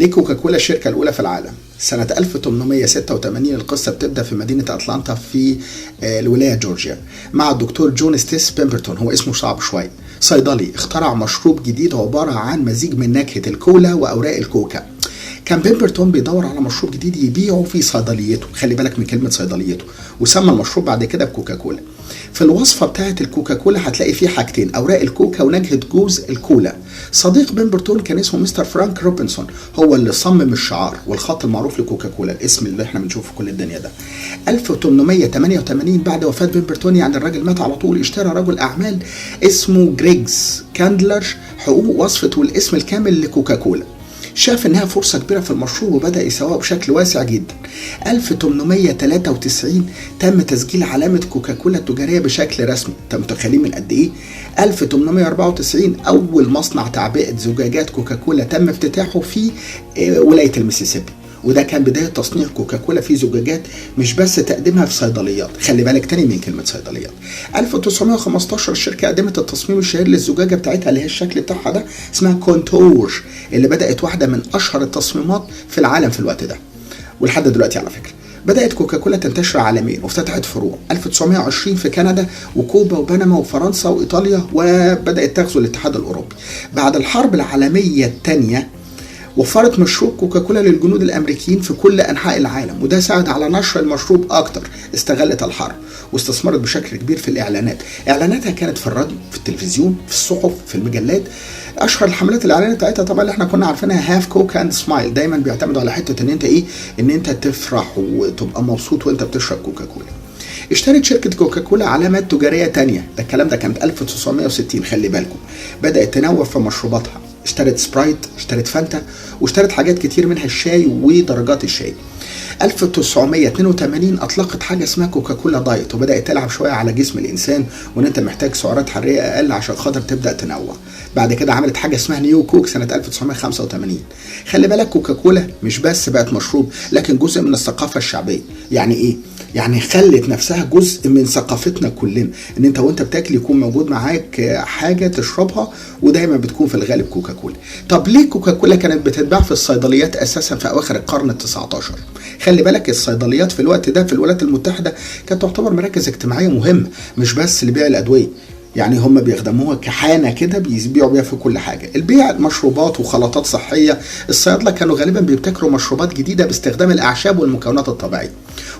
ليه كوكاكولا الشركة الأولى في العالم؟ سنة 1886 القصة بتبدأ في مدينة أتلانتا في الولاية جورجيا مع الدكتور جون ستيس بيمبرتون. هو اسمه صعب شوية، صيدلي اخترع مشروب جديد عبارة عن مزيج من نكهة الكولا وأوراق الكوكا. كان بيمبرتون بيدور على مشروب جديد يبيعه في صيدليته، خلي بالك من كلمة صيدليته، وسمى المشروب بعد كده بكوكاكولا. في الوصفة بتاعة الكوكاكولا هتلاقي فيه حاجتين، أوراق الكوكا ونكهة جوز الكولا. صديق بيمبرتون كان اسمه مستر فرانك روبنسون، هو اللي صمم الشعار والخط المعروف لكوكاكولا، الاسم اللي احنا بنشوفه في كل الدنيا ده. 1888 بعد وفاة بيمبرتون، يعني الراجل مات على طول، اشترى رجل أعمال اسمه جريجز كاندلر حقوق وصفة والاسم الكامل لكوكاكولا. شاف انها فرصة كبيرة في المشروب وبدأ يسوقه بشكل واسع جدا. 1893 تم تسجيل علامة كوكاكولا التجارية بشكل رسمي. انت متخيلين من قد ايه؟ 1894 اول مصنع تعبئة زجاجات كوكاكولا تم افتتاحه في ولاية المسيسيبي، وده كان بداية تصنيع كوكاكولا في زجاجات، مش بس تقديمها في صيدليات. خلي بالك تاني من كلمة صيدليات. 1915 الشركة قدمت التصميم الشهير للزجاجة بتاعتها اللي هي الشكل بتاعها ده، اسمها كونتور، اللي بدأت واحدة من أشهر التصميمات في العالم في الوقت ده، ولحد دلوقتي على فكرة. بدأت كوكاكولا تنتشر عالميا وافتتحت فروع 1920 في كندا وكوبا وبنما وفرنسا وإيطاليا، وبدأت تغزو الاتحاد الأوروبي. بعد الحرب العالمية الثانية وفرت مشروب كوكاكولا للجنود الامريكيين في كل انحاء العالم، وده ساعد على نشر المشروب اكتر. استغلت الحرب واستثمرت بشكل كبير في الاعلانات. اعلاناتها كانت في الراديو، في التلفزيون، في الصحف، في المجلات. اشهر الحملات الاعلانيه بتاعتها طبعا اللي احنا كنا عارفينها هاف كوك اند سمايل، دايما بيعتمدوا على حته ان انت ايه، ان انت تفرح وتبقى مبسوط وانت بتشرب كوكاكولا. اشترت شركة كوكاكولا علامات تجارية تانية، ده الكلام ده كانت 1960، خلي بالكم. بدأت تنوع في مشروباتها، اشترت سبرايت، اشترت فانتا، واشترت حاجات كتير منها الشاي ودرجات الشاي. 1982 اطلقت حاجه اسمها كوكاكولا دايت، وبدات تلعب شويه على جسم الانسان وان انت محتاج سعرات حراريه اقل عشان خاطر تبدا تنوع. بعد كده عملت حاجه اسمها نيو كوك سنه 1985. خلي بالك كوكاكولا مش بس بقت مشروب، لكن جزء من الثقافه الشعبيه. يعني ايه؟ يعني خلت نفسها جزء من ثقافتنا كلنا، ان انت وانت بتاكل يكون موجود معاك حاجه تشربها، ودايما بتكون في الغالب كوكاكولا. طب ليه كوكاكولا كانت بتتباع في الصيدليات اساسا في اواخر القرن ال19؟ خلي بالك الصيدليات في الوقت ده في الولايات المتحده كانت تعتبر مراكز اجتماعيه مهمه، مش بس لبيع الادويه، يعني هم بيخدموها كحانه كده بيبيعوا بيها في كل حاجه. البيع مشروبات وخلطات صحيه. الصيادله كانوا غالبا بيبتكروا مشروبات جديده باستخدام الاعشاب والمكونات الطبيعيه،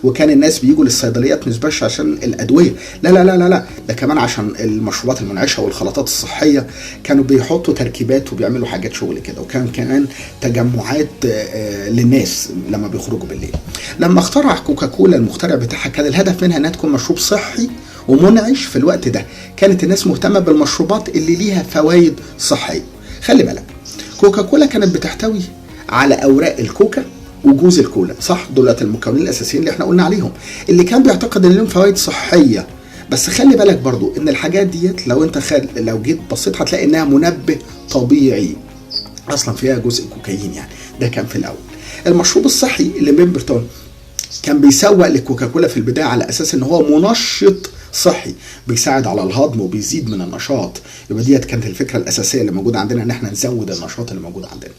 وكان الناس بيجوا للصيدليات مش بس عشان الادويه، لا لا لا لا لا، ده كمان عشان المشروبات المنعشه والخلطات الصحيه. كانوا بيحطوا تركيبات وبيعملوا حاجات شغل كده، وكان كمان تجمعات للناس لما بيخرجوا بالليل. لما اخترع كوكاكولا المخترع بتاعها كان الهدف منها انها تكون مشروب صحي ومنعش. في الوقت ده كانت الناس مهتمة بالمشروبات اللي ليها فوائد صحية. خلي بالك كوكاكولا كانت بتحتوي على أوراق الكوكا وجوز الكولا، صح؟ دولت المكونين الأساسيين اللي احنا قلنا عليهم، اللي كان بيعتقد ان لهم فوائد صحية. بس خلي بالك برضو ان الحاجات ديت لو جيت بصيت هتلاقي انها منبه طبيعي، اصلا فيها جزء كوكايين. يعني ده كان في الاول. المشروب الصحي اللي بيمبرتون كان بيسوق لكوكاكولا في البداية على اساس ان هو منشط صحي، بيساعد على الهضم وبيزيد من النشاط. يبقى ديت كانت الفكره الاساسيه اللي موجوده عندنا، ان احنا نزود النشاط اللي موجود عندنا.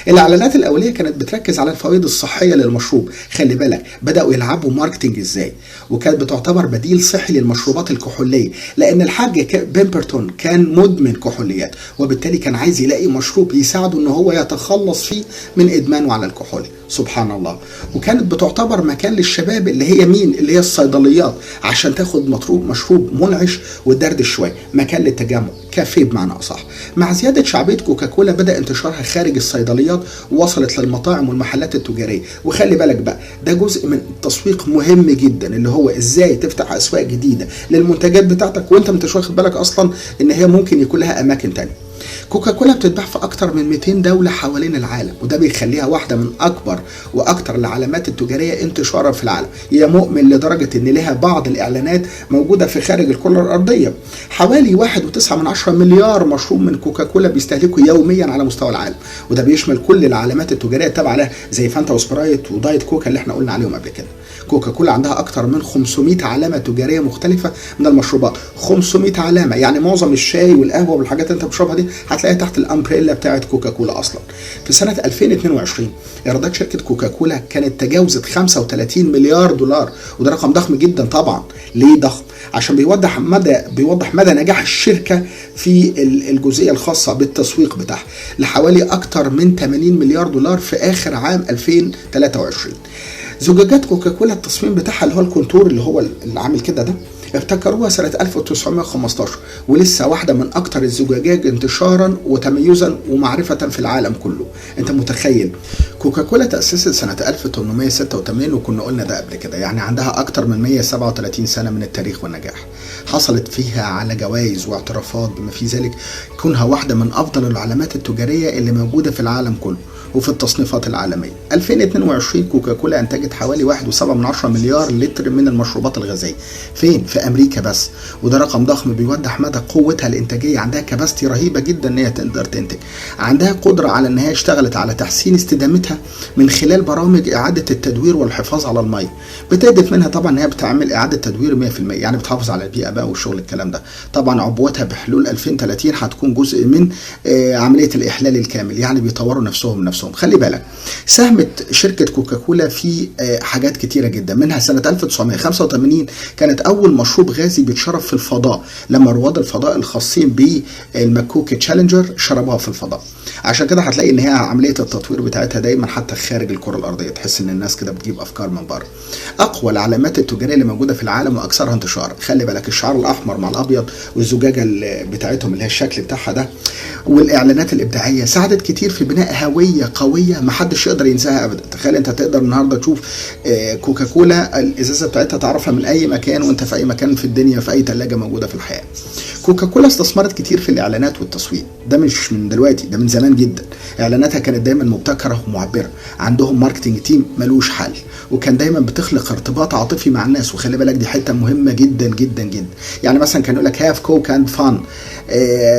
الاعلانات الاوليه كانت بتركز على الفوائد الصحيه للمشروب. خلي بالك بداوا يلعبوا ماركتنج ازاي، وكانت بتعتبر بديل صحي للمشروبات الكحوليه، لان الحاج بيمبرتون كان مدمن كحوليات، وبالتالي كان عايز يلاقي مشروب يساعده ان هو يتخلص فيه من ادمانه على الكحول. سبحان الله. وكانت بتعتبر مكان للشباب اللي هي مين؟ اللي هي الصيدليات، عشان تاخد مشروب منعش وتدردش شويه، مكان للتجمع، كافيه بمعنى اصح. مع زياده شعبيه كوكاكولا بدا انتشارها خارج الصيدليات ووصلت للمطاعم والمحلات التجاريه. وخلي بالك بقى ده جزء من التسويق مهم جدا، اللي هو ازاي تفتح اسواق جديده للمنتجات بتاعتك وانت مش واخد بالك اصلا ان هي ممكن يكون لها اماكن تانية. كوكاكولا بتتباع في اكتر من 200 دولة حوالين العالم، وده بيخليها واحدة من اكبر واكتر العلامات التجارية انتشارا في العالم. هي مؤمن لدرجة ان لها بعض الاعلانات موجودة في خارج الكرة الارضية. حوالي 1.9 مليار مشروب من كوكاكولا بيستهلكوا يوميا على مستوى العالم، وده بيشمل كل العلامات التجارية التابعة لها زي فانتا وسبرايت ودايت كوكا اللي احنا قلنا عليهم قبل كده. كوكاكولا عندها اكتر من 500 علامة تجارية مختلفة من المشروبات. 500 علامة، يعني معظم الشاي والقهوة والحاجات اللي انت بتشربها دي هتلاقيها تحت الامبريلا بتاعت كوكاكولا اصلا. في سنه 2022 ايرادات شركه كوكاكولا كانت تجاوزت 35 مليار دولار، وده رقم ضخم جدا طبعا. ليه ضخم؟ عشان بيوضح مدى نجاح الشركه في الجزئيه الخاصه بالتسويق بتاعها لحوالي اكتر من 80 مليار دولار في اخر عام 2023. زجاجات كوكاكولا التصميم بتاعها اللي هو الكونتور اللي هو اللي عامل كده ده، ابتكروها سنة 1915 ولسه واحدة من أكتر الزجاجات انتشارا وتميزا ومعرفة في العالم كله. أنت متخيل كوكاكولا تأسست سنة 1886 وكنا قلنا ده قبل كده، يعني عندها أكتر من 137 سنة من التاريخ والنجاح. حصلت فيها على جوائز واعترافات بما في ذلك كونها واحدة من أفضل العلامات التجارية اللي موجودة في العالم كله وفي التصنيفات العالمية. 2022 كوكاكولا انتجت حوالي 1.7 مليار لتر من المشروبات الغازية. فين؟ في امريكا بس، وده رقم ضخم بيوضح مدى قوتها الانتاجية. عندها كباستي رهيبة جدا ان هي تقدر تنتج، عندها قدرة على ان هي اشتغلت على تحسين استدامتها من خلال برامج اعادة التدوير والحفاظ على المية. بتهدف منها طبعا ان هي بتعمل اعادة تدوير 100%، يعني بتحافظ على البيئة بقى والشغل الكلام ده. طبعا عبوتها بحلول 2030 هتكون جزء من عملية الاحلال الكامل، يعني بيطوروا نفسهم. خلي بالك ساهمت شركة كوكاكولا في حاجات كتيرة جدا، منها سنة 1985 كانت أول مشروب غازي بيتشرب في الفضاء لما رواد الفضاء الخاصين بالمكوكي تشالنجر شربوها في الفضاء. عشان كده هتلاقي ان هي عملية التطوير بتاعتها دايما حتى خارج الكرة الأرضية، تحس ان الناس كده بتجيب أفكار من بره. أقوى العلامات التجارية اللي موجودة في العالم وأكثرها انتشارا، خلي بالك الشعار الأحمر مع الأبيض والزجاجة بتاعتهم اللي هي الشكل بتاعها ده والإعلانات الإبداعية ساعدت كتير في بناء هوية قوية محدش يقدر ينساها ابدا. تخيل انت تقدر النهارده تشوف كوكاكولا الازازه بتاعتها تعرفها من اي مكان وانت في اي مكان في الدنيا في اي ثلاجه موجوده في الحياه. كوكاكولا استثمرت كتير في الاعلانات والتسويق، ده مش من دلوقتي، ده من زمان جدا. اعلاناتها كانت دايما مبتكره ومعبره، عندهم ماركتنج تيم ملوش حل، وكان دايما بتخلق ارتباط عاطفي مع الناس. وخلي بالك دي حته مهمه جدا جدا جدا. يعني مثلا كان يقول لك هاف كوك اند فان،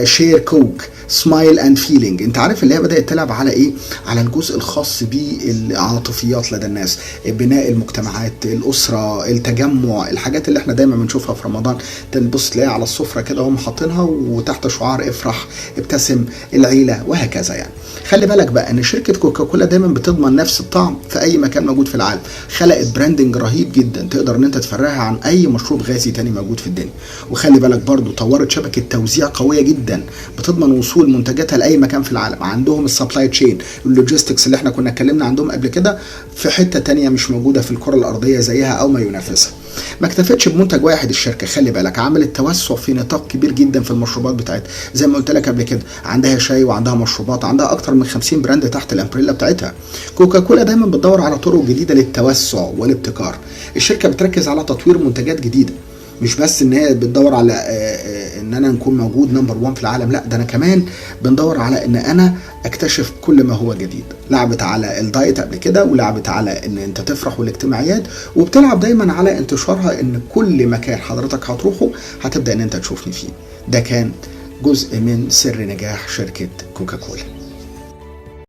شير كوك، سمايل اند فيلينج. انت عارف اللي هي بدات تلعب على ايه؟ على الجزء الخاص بالعاطفيات لدى الناس، بناء المجتمعات، الاسره، التجمع، الحاجات اللي احنا دايما بنشوفها في رمضان. تبص تلاقيها على السفره كده هم حاطينها وتحت شعار افرح ابتسم العيله وهكذا. يعني خلي بالك بقى ان شركه كوكاكولا دايما بتضمن نفس الطعم في اي مكان موجود في العالم. خلقت براندنج رهيب جدا تقدر ان انت تفرقها عن اي مشروب غازي تاني موجود في الدنيا. وخلي بالك برضو طورت شبكه توزيع قويه جدا بتضمن وصول منتجاتها لاي مكان في العالم. عندهم السبلاي تشين، اللوجيستكس اللي احنا كنا اتكلمنا عندهم قبل كده في حته تانية مش موجوده في الكره الارضيه زيها او ما ينافسها. ما اكتفتش بمنتج واحد الشركه، خلي بالك عملت توسع في نطاق كبير جدا في المشروبات بتاعتها. زي ما قلت لك قبل كده عندها شاي وعندها مشروبات، عندها اكتر من 50 براند تحت الامبريلا بتاعتها. كوكاكولا دايما بتدور على طرق جديده للتوسع والابتكار. الشركه بتركز على تطوير منتجات جديده، مش بس ان هي بتدور على ان انا نكون موجود نمبر 1 في العالم، لا ده انا كمان بندور على ان انا اكتشف كل ما هو جديد. لعبت على الدايت قبل كده، ولعبت على ان انت تفرح والاجتماعيات، وبتلعب دايما على انتشارها ان كل مكان حضرتك هتروحه هتبدأ ان انت تشوفني فيه. ده كان جزء من سر نجاح شركة كوكاكولا.